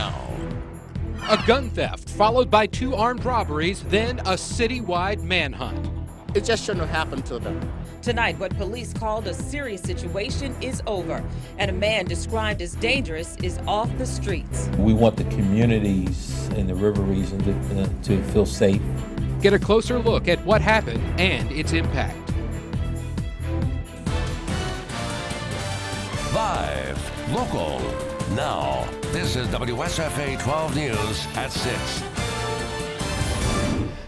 now. A gun theft followed by 2 armed robberies, then a citywide manhunt. It just shouldn't have happened to them. Tonight, what police called a serious situation is over, and a man described as dangerous is off the streets. We want the communities in the river region to feel safe. Get a closer look at what happened and its impact. Live, local, now. This is WSFA 12 News at 6.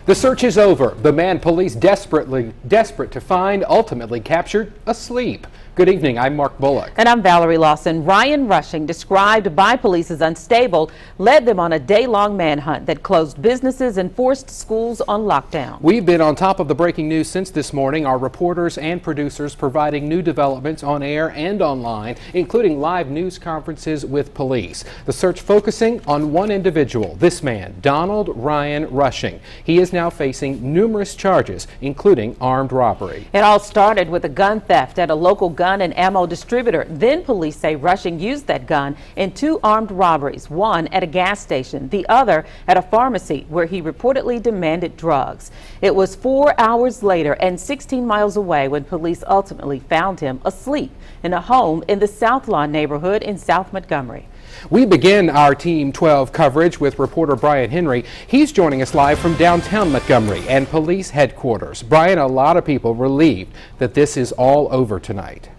The search is over. The man police desperate to find ultimately captured asleep. Good evening, I'm Mark Bullock. And I'm Valerie Lawson. Ryan Rushing, described by police as unstable, led them on a day-long manhunt that closed businesses and forced schools on lockdown. We've been on top of the breaking news since this morning. Our reporters and producers providing new developments on air and online, including live news conferences with police. The search focusing on one individual, this man, Donald Ryan Rushing. He is now facing numerous charges, including armed robbery. It all started with a gun theft at a local gun and ammo distributor. Then police say Rushing used that gun in 2 armed robberies, one at a gas station, the other at a pharmacy where he reportedly demanded drugs. It was 4 hours later and 16 miles away when police ultimately found him asleep in a home in the South Lawn neighborhood in South Montgomery. We begin our Team 12 coverage with reporter Brian Henry. He's joining us live from downtown Montgomery and police headquarters. Brian, a lot of people relieved that this is all over tonight.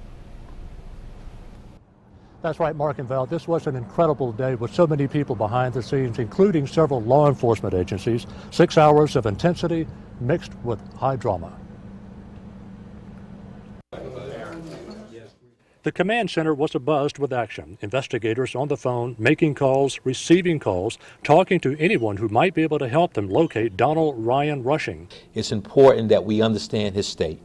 That's right, Mark and Val. This was an incredible day with so many people behind the scenes, including several law enforcement agencies. 6 hours of intensity mixed with high drama. The command center was abuzz with action. Investigators on the phone, making calls, receiving calls, talking to anyone who might be able to help them locate Donald Ryan Rushing. It's important that we understand his state.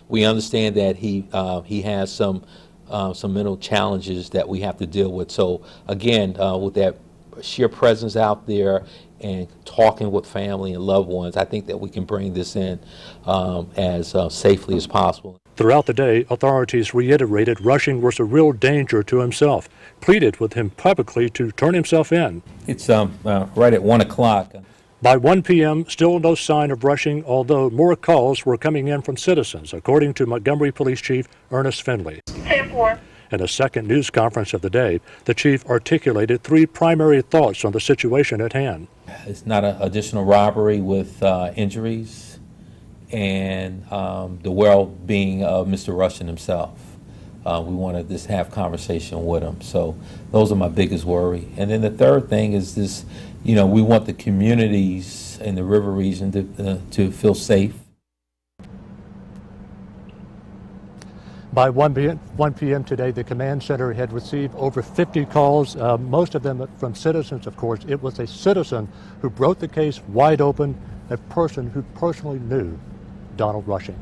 We understand that he has some mental challenges that we have to deal with. So again, with that sheer presence out there and talking with family and loved ones, I think that we can bring this in as safely as possible. Throughout the day, authorities reiterated Rushing was a real danger to himself, pleaded with him publicly to turn himself in. It's right at 1 o'clock. By 1 p.m., still no sign of Rushing, although more calls were coming in from citizens, according to Montgomery Police Chief Ernest Finley. 10-4. In a second news conference of the day, the chief articulated 3 primary thoughts on the situation at hand. It's not an additional robbery with injuries, and the well-being of Mr. Rushing himself. We want to just have conversation with him. So those are my biggest worry. And then the third thing is this, we want the communities in the river region to feel safe. By 1 p.m. today, the command center had received over 50 calls, most of them from citizens, of course. It was a citizen who broke the case wide open, a person who personally knew Donald Rushing.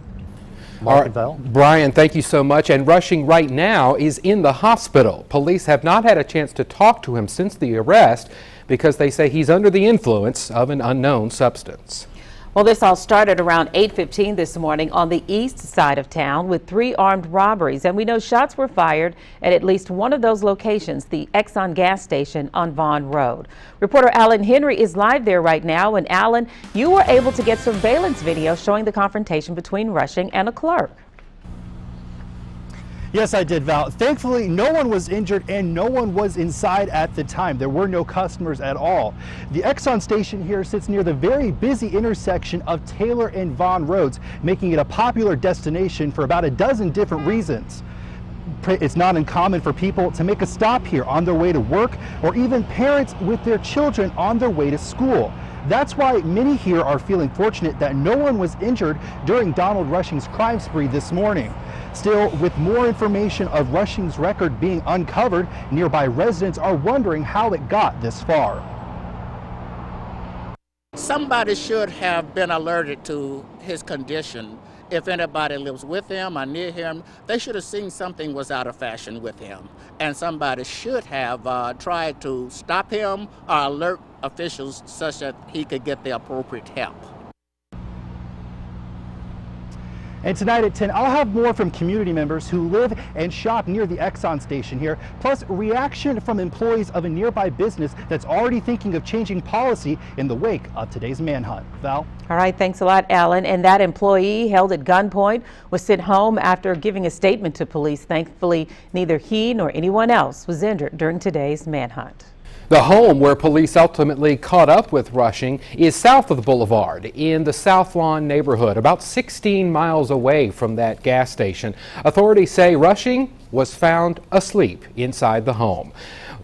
Mark and Val. Brian, thank you so much. And Rushing right now is in the hospital. Police have not had a chance to talk to him since the arrest because they say he's under the influence of an unknown substance. Well, this all started around 8:15 this morning on the east side of town with 3 armed robberies. And we know shots were fired at least one of those locations, the Exxon gas station on Vaughn Road. Reporter Alan Henry is live there right now. And Alan, you were able to get surveillance video showing the confrontation between Rushing and a clerk. Yes, I did, Val. Thankfully, no one was injured and no one was inside at the time. There were no customers at all. The Exxon station here sits near the very busy intersection of Taylor and Vaughn Roads, making it a popular destination for about a dozen different reasons. It's not uncommon for people to make a stop here on their way to work, or even parents with their children on their way to school. That's why many here are feeling fortunate that no one was injured during Donald Rushing's crime spree this morning. Still, with more information of Rushing's record being uncovered, nearby residents are wondering how it got this far. Somebody should have been alerted to his condition. If anybody lives with him or near him, they should have seen something was out of fashion with him. And somebody should have tried to stop him or alert officials such that he could get the appropriate help. And tonight at 10, I'll have more from community members who live and shop near the Exxon station here, plus reaction from employees of a nearby business that's already thinking of changing policy in the wake of today's manhunt. Val? All right, thanks a lot, Alan. And that employee held at gunpoint was sent home after giving a statement to police. Thankfully, neither he nor anyone else was injured during today's manhunt. The home where police ultimately caught up with Rushing is south of the boulevard in the South Lawn neighborhood, about 16 miles away from that gas station. Authorities say Rushing was found asleep inside the home.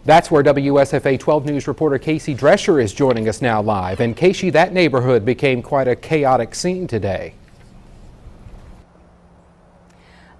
That's where WSFA 12 News reporter Casey Drescher is joining us now live. And Casey, that neighborhood became quite a chaotic scene today.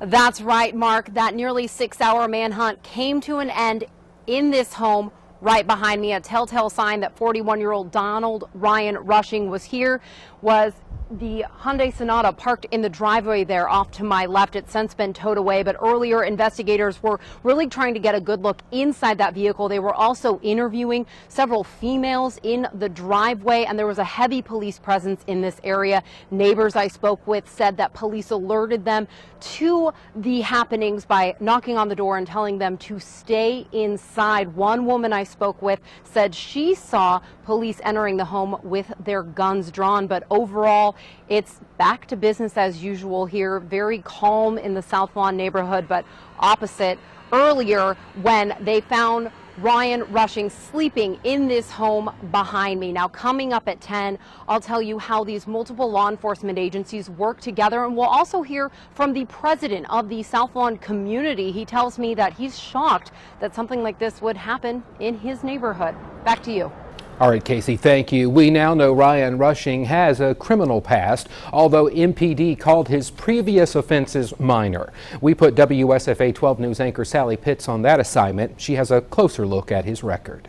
That's right, Mark. That nearly 6-hour manhunt came to an end in this home right behind me. A telltale sign that 41-year-old Donald Ryan Rushing was here was the Hyundai Sonata parked in the driveway there off to my left. It's since been towed away, but earlier investigators were really trying to get a good look inside that vehicle. They were also interviewing several females in the driveway, and there was a heavy police presence in this area. Neighbors I spoke with said that police alerted them to the happenings by knocking on the door and telling them to stay inside. One woman I spoke with said she saw police entering the home with their guns drawn, but overall it's back to business as usual here. Very calm in the South Lawn neighborhood, but opposite earlier when they found Ryan Rushing sleeping in this home behind me. Now, coming up at 10, I'll tell you how these multiple law enforcement agencies work together, and we'll also hear from the president of the South Lawn community. He tells me that he's shocked that something like this would happen in his neighborhood. Back to you. All right, Casey, thank you. We now know Ryan Rushing has a criminal past, although MPD called his previous offenses minor. We put WSFA 12 News anchor Sally Pitts on that assignment. She has a closer look at his record.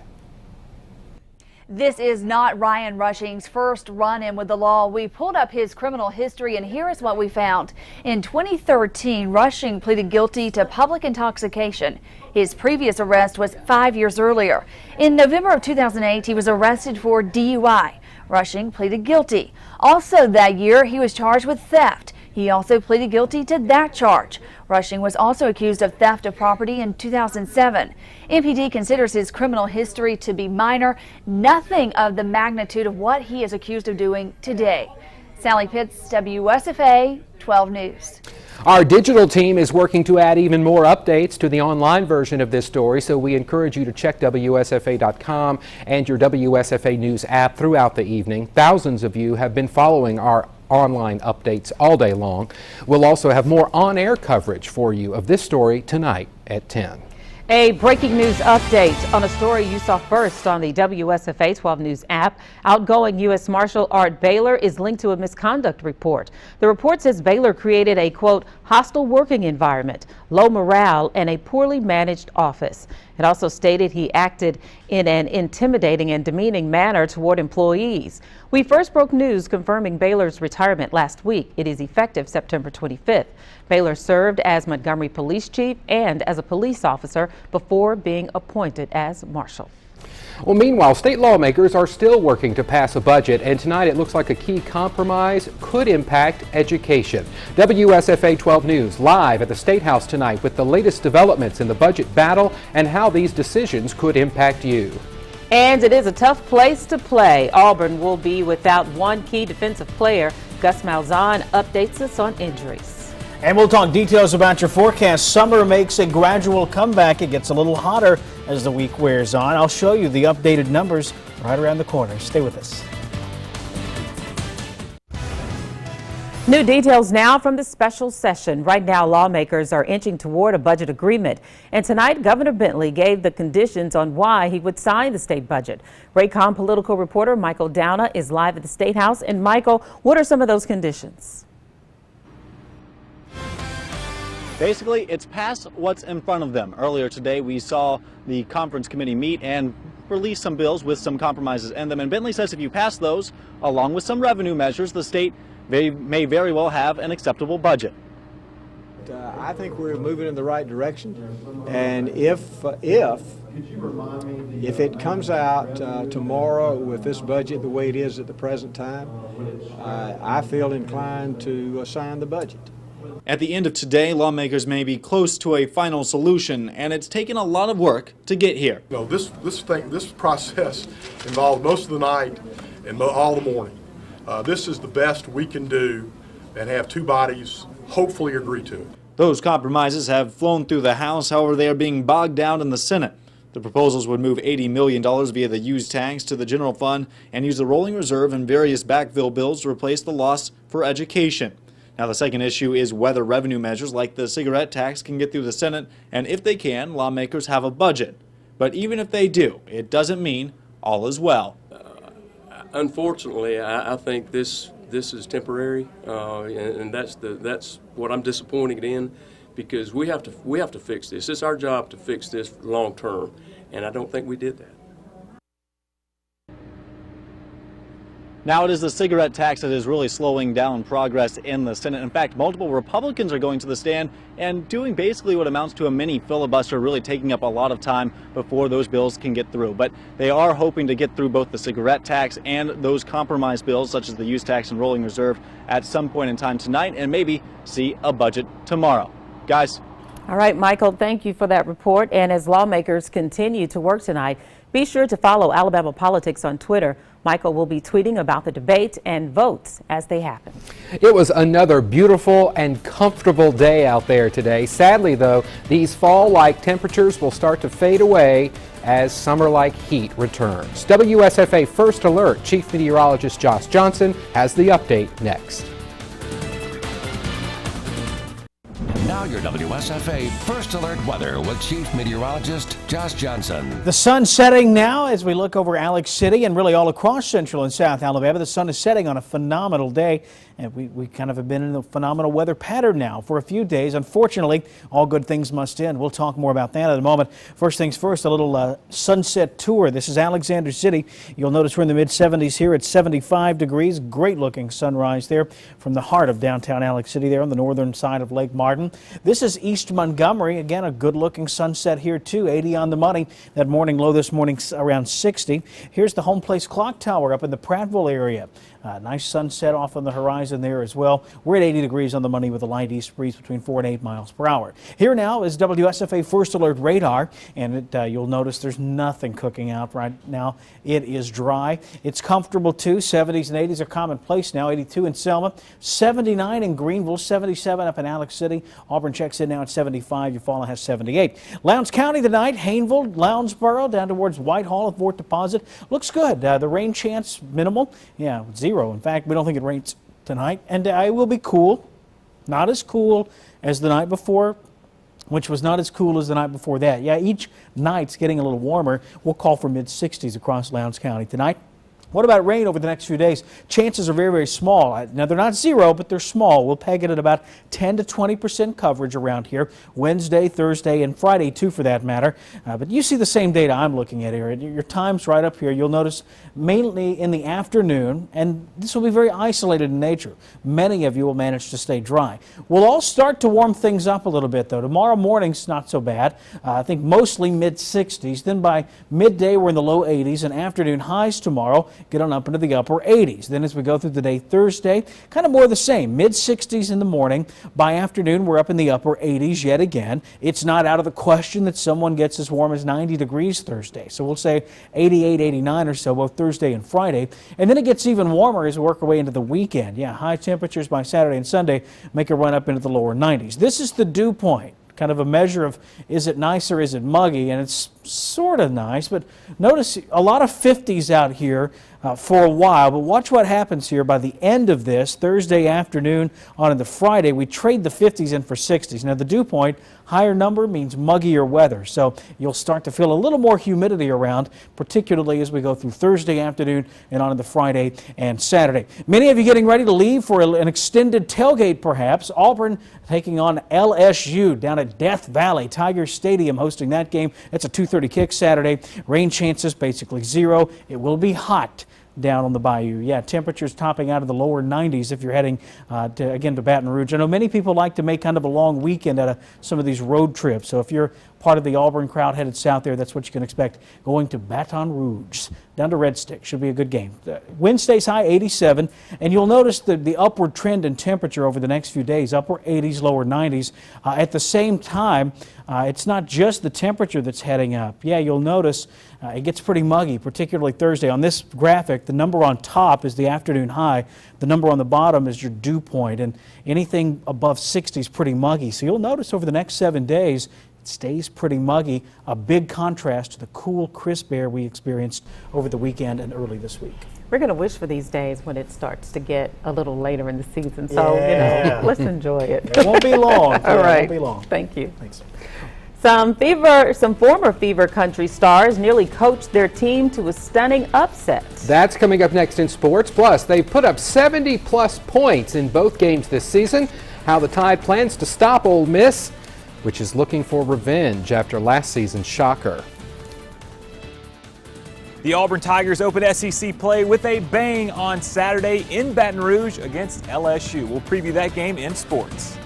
This is not Ryan Rushing's first run-in with the law. We pulled up his criminal history, and here is what we found. In 2013, Rushing pleaded guilty to public intoxication. His previous arrest was 5 years earlier. In November of 2008, he was arrested for DUI. Rushing pleaded guilty. Also that year, he was charged with theft. He also pleaded guilty to that charge. Rushing was also accused of theft of property in 2007. MPD considers his criminal history to be minor, nothing of the magnitude of what he is accused of doing today. Sally Pitts, WSFA 12 News. Our digital team is working to add even more updates to the online version of this story, so we encourage you to check WSFA.com and your WSFA News app throughout the evening. Thousands of you have been following our online updates all day long. We'll also have more on-air coverage for you of this story tonight at 10. A breaking news update on a story you saw first on the WSFA 12 News app. Outgoing U.S. Marshal Art Baylor is linked to a misconduct report. The report says Baylor created a, quote, hostile working environment, low morale, and a poorly managed office. It also stated he acted in an intimidating and demeaning manner toward employees. We first broke news confirming Baylor's retirement last week. It is effective September 25th. Baylor served as Montgomery Police Chief and as a police officer before being appointed as Marshal. Well, meanwhile, state lawmakers are still working to pass a budget, and tonight it looks like a key compromise could impact education. WSFA 12 News live at the State House tonight with the latest developments in the budget battle and how these decisions could impact you. And it is a tough place to play. Auburn will be without one key defensive player. Gus Malzahn updates us on injuries. And we'll talk details about your forecast. Summer makes a gradual comeback. It gets a little hotter as the week wears on. I'll show you the updated numbers right around the corner. Stay with us. New details now from the special session. Right now, lawmakers are inching toward a budget agreement. And tonight, Governor Bentley gave the conditions on why he would sign the state budget. Raycom political reporter Michael Downa is live at the State House. And Michael, what are some of those conditions? Basically, it's past what's in front of them. Earlier today, we saw the conference committee meet and release some bills with some compromises in them. And Bentley says if you pass those, along with some revenue measures, the state may very well have an acceptable budget. I think we're moving in the right direction. And if it comes out tomorrow with this budget the way it is at the present time, I feel inclined to sign the budget. At the end of today, lawmakers may be close to a final solution, and it's taken a lot of work to get here. No, this process involved most of the night and all the morning. This is the best we can do and have two bodies hopefully agree to it. Those compromises have flown through the House, however, they are being bogged down in the Senate. The proposals would move $80 million via the use tax to the general fund and use the rolling reserve and various backfill bills to replace the loss for education. Now, the second issue is whether revenue measures like the cigarette tax can get through the Senate, and if they can, lawmakers have a budget. But even if they do, it doesn't mean all is well. Unfortunately, I think this is temporary, and that's what I'm disappointed in, because we have to fix this. It's our job to fix this long term, and I don't think we did that. Now it is the cigarette tax that is really slowing down progress in the Senate. In fact, multiple Republicans are going to the stand and doing basically what amounts to a mini filibuster, really taking up a lot of time before those bills can get through. But they are hoping to get through both the cigarette tax and those compromise bills, such as the use tax and rolling reserve, at some point in time tonight, and maybe see a budget tomorrow. Guys. All right, Michael, thank you for that report. And as lawmakers continue to work tonight, be sure to follow Alabama Politics on Twitter. Michael will be tweeting about the debate and votes as they happen. It was another beautiful and comfortable day out there today. Sadly, though, these fall-like temperatures will start to fade away as summer-like heat returns. WSFA First Alert Chief Meteorologist Josh Johnson has the update next. Now your WSFA First Alert weather with Chief Meteorologist Josh Johnson. The sun setting now as we look over Alex City and really all across central and south Alabama. The sun is setting on a phenomenal day, and we kind of have been in a phenomenal weather pattern now for a few days. Unfortunately, all good things must end. We'll talk more about that in a moment. First things first, a little sunset tour. This is Alexander City. You'll notice we're in the mid-70s here at 75 degrees. Great looking sunrise there from the heart of downtown Alex City there on the northern side of Lake Martin. This is East Montgomery. Again, a good looking sunset here too. 80 on the money. That morning low this morning around 60. Here's the Home Place Clock Tower up in the Prattville area. Nice sunset off on the horizon there as well. We're at 80 degrees on the money with a light east breeze between 4 and 8 miles per hour. Here now is WSFA First Alert radar, and you'll notice there's nothing cooking out right now. It is dry. It's comfortable too. 70s and 80s are commonplace now. 82 in Selma, 79 in Greenville, 77 up in Alex City. Auburn checks in now at 75. Eufaula has 78. Lowndes County tonight, Hayneville, Lounsboro, down towards Whitehall at Fort Deposit. Looks good. The rain chance minimal. Yeah, 0. In fact, we don't think it rains tonight, and it will be cool. Not as cool as the night before, which was not as cool as the night before that. Yeah, each night's getting a little warmer. We'll call for mid-60s across Lowndes County tonight. What about rain over the next few days? Chances are very, very small. Now, they're not 0, but they're small. We'll peg it at about 10 to 20% coverage around here. Wednesday, Thursday, and Friday, too, for that matter. But you see the same data I'm looking at here. Your time's right up here. You'll notice mainly in the afternoon, and this will be very isolated in nature. Many of you will manage to stay dry. We'll all start to warm things up a little bit, though. Tomorrow morning's not so bad. I think mostly mid-60s. Then by midday, we're in the low 80s, and afternoon highs tomorrow get on up into the upper 80s. Then as we go through the day Thursday, kind of more the same. Mid-60s in the morning. By afternoon, we're up in the upper 80s yet again. It's not out of the question that someone gets as warm as 90 degrees Thursday. So we'll say 88, 89 or so both Thursday and Friday. And then it gets even warmer as we work our way into the weekend. Yeah, high temperatures by Saturday and Sunday make a run up into the lower 90s. This is the dew point. Kind of a measure of is it nice or is it muggy, and it's sort of nice, but notice a lot of 50s out here for a while, but watch what happens here by the end of this Thursday afternoon on into Friday. We trade the 50s in for 60s. Now the dew point, higher number means muggier weather, so you'll start to feel a little more humidity around, particularly as we go through Thursday afternoon and on into Friday and Saturday. Many of you getting ready to leave for an extended tailgate perhaps. Auburn taking on LSU down at Death Valley. Tiger Stadium hosting that game. It's a 2:30 kick Saturday. Rain chances basically 0. It will be hot down on the bayou. Yeah, temperatures topping out of the lower 90s if you're heading to Baton Rouge. I know many people like to make kind of a long weekend out of some of these road trips. So if you're part of the Auburn crowd headed south there. That's what you can expect going to Baton Rouge, down to Red Stick. Should be a good game. The wind stays high, 87, and you'll notice the upward trend in temperature over the next few days, upper 80s, lower 90s. At the same time, it's not just the temperature that's heading up. Yeah, you'll notice it gets pretty muggy, particularly Thursday. On this graphic, the number on top is the afternoon high. The number on the bottom is your dew point, and anything above 60 is pretty muggy. So you'll notice over the next 7 days, it stays pretty muggy, a big contrast to the cool, crisp air we experienced over the weekend and early this week. We're going to wish for these days when it starts to get a little later in the season. So, you know, let's enjoy it. It won't be long. All right. It won't be long. Thank you. Thanks. Some former Fever Country stars nearly coached their team to a stunning upset. That's coming up next in sports. Plus, they put up 70-plus points in both games this season. How the Tide plans to stop Ole Miss, which is looking for revenge after last season's shocker. The Auburn Tigers open SEC play with a bang on Saturday in Baton Rouge against LSU. We'll preview that game in sports.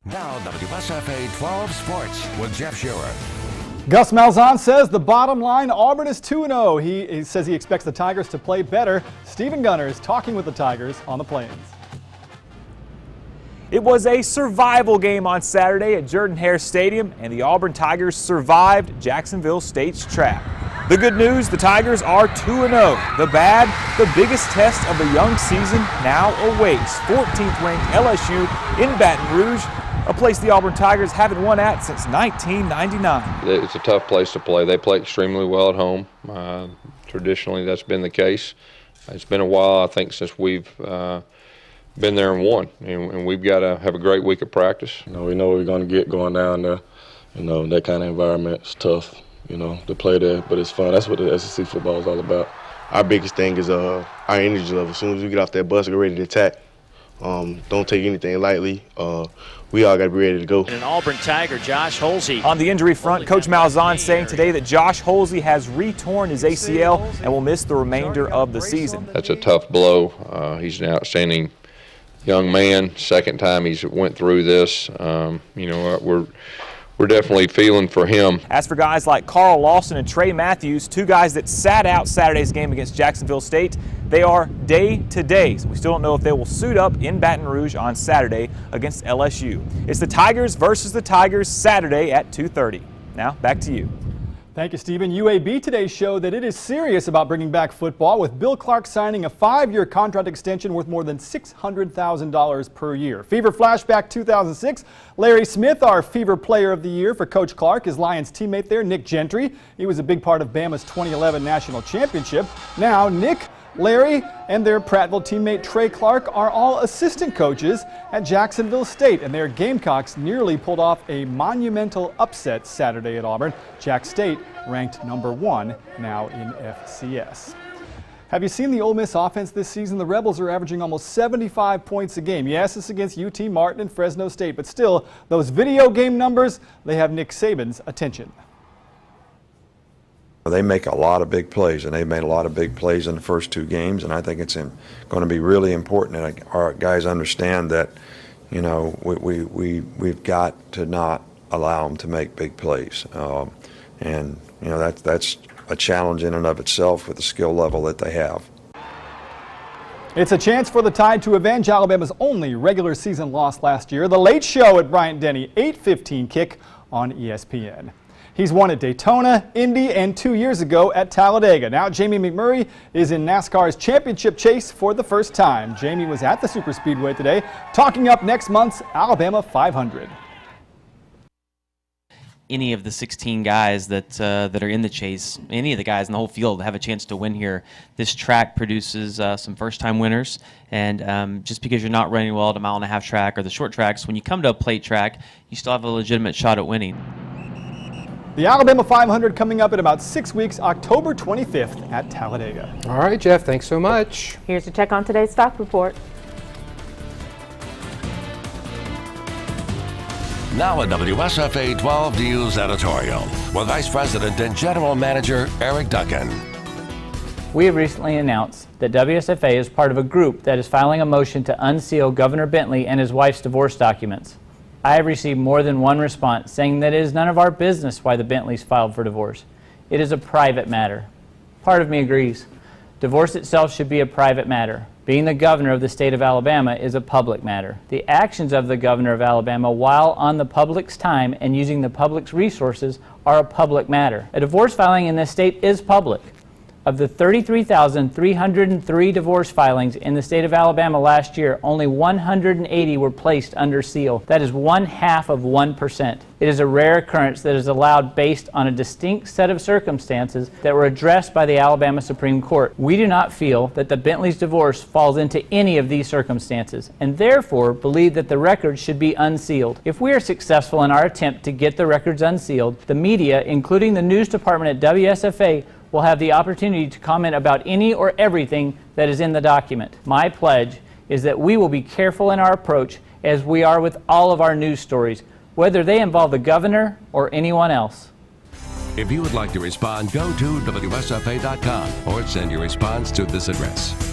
Now, WSFA 12 Sports with Jeff Shearer. Gus Malzahn says the bottom line, Auburn is 2-0. He says he expects the Tigers to play better. Stephen Gunner is talking with the Tigers on the Plains. It was a survival game on Saturday at Jordan-Hare Stadium, and the Auburn Tigers survived Jacksonville State's trap. The good news, the Tigers are 2-0. The bad, the biggest test of the young season now awaits. 14th ranked LSU in Baton Rouge, a place the Auburn Tigers haven't won at since 1999. It's a tough place to play. They play extremely well at home. Traditionally, that's been the case. It's been a while, I think, since we've been there and won, and we've got to have a great week of practice. We know what we're going to get going down there. That kind of environment is tough, to play there, but it's fun. That's what the SEC football is all about. Our biggest thing is our energy level. As soon as we get off that bus, we're ready to attack. Don't take anything lightly. We all got to be ready to go. And an Auburn Tiger, Josh Holsey. On the injury front, Coach Malzahn saying today that Josh Holsey has re-torn his ACL and will miss the remainder of the season. That's a tough blow. He's an outstanding young man. Second time he's went through this. We're definitely feeling for him. As for guys like Carl Lawson and Trey Matthews, two guys that sat out Saturday's game against Jacksonville State, they are day-to-day. So we still don't know if they will suit up in Baton Rouge on Saturday against LSU. It's the Tigers versus the Tigers Saturday at 2:30. Now, back to you. Thank you, Stephen. UAB today showed that it is serious about bringing back football, with Bill Clark signing a 5-year contract extension worth more than $600,000 per year. Fever flashback 2006. Larry Smith, our Fever Player of the Year for Coach Clark, his Lions teammate there, Nick Gentry. He was a big part of Bama's 2011 national championship. Now, Nick, Larry, and their Prattville teammate Trey Clark are all assistant coaches at Jacksonville State, and their Gamecocks nearly pulled off a monumental upset Saturday at Auburn. Jack State ranked number 1 now in FCS. Have you seen the Ole Miss offense this season? The Rebels are averaging almost 75 points a game. Yes, it's against UT Martin and Fresno State, but still, those video game numbers, they have Nick Saban's attention. They make a lot of big plays, and they've made a lot of big plays in the first 2 games, and I think it's going to be really important that our guys understand that, we've got to not allow them to make big plays. That's a challenge in and of itself with the skill level that they have. It's a chance for the Tide to avenge Alabama's only regular season loss last year. The Late Show at Bryant-Denny, 8:15 kick on ESPN. He's won at Daytona, Indy, and 2 years ago at Talladega. Now Jamie McMurray is in NASCAR's championship chase for the first time. Jamie was at the Superspeedway today, talking up next month's Alabama 500. Any of the 16 guys that are in the chase, any of the guys in the whole field have a chance to win here. This track produces some first-time winners, and just because you're not running well at a 1.5 mile track or the short tracks, when you come to a plate track, you still have a legitimate shot at winning. The Alabama 500 coming up in about 6 weeks, October 25th at Talladega. All right, Jeff, thanks so much. Here's a check on today's stock report. Now a WSFA 12 News editorial with Vice President and General Manager Eric Duncan. We have recently announced that WSFA is part of a group that is filing a motion to unseal Governor Bentley and his wife's divorce documents. I have received more than one response saying that it is none of our business why the Bentleys filed for divorce. It is a private matter. Part of me agrees. Divorce itself should be a private matter. Being the governor of the state of Alabama is a public matter. The actions of the governor of Alabama while on the public's time and using the public's resources are a public matter. A divorce filing in this state is public. Of the 33,303 divorce filings in the state of Alabama last year, only 180 were placed under seal. That is 0.5%. It is a rare occurrence that is allowed based on a distinct set of circumstances that were addressed by the Alabama Supreme Court. We do not feel that the Bentleys' divorce falls into any of these circumstances, and therefore believe that the records should be unsealed. If we are successful in our attempt to get the records unsealed, the media, including the news department at WSFA, will have the opportunity to comment about any or everything that is in the document. My pledge is that we will be careful in our approach, as we are with all of our news stories, whether they involve the governor or anyone else. If you would like to respond, go to WSFA.com or send your response to this address.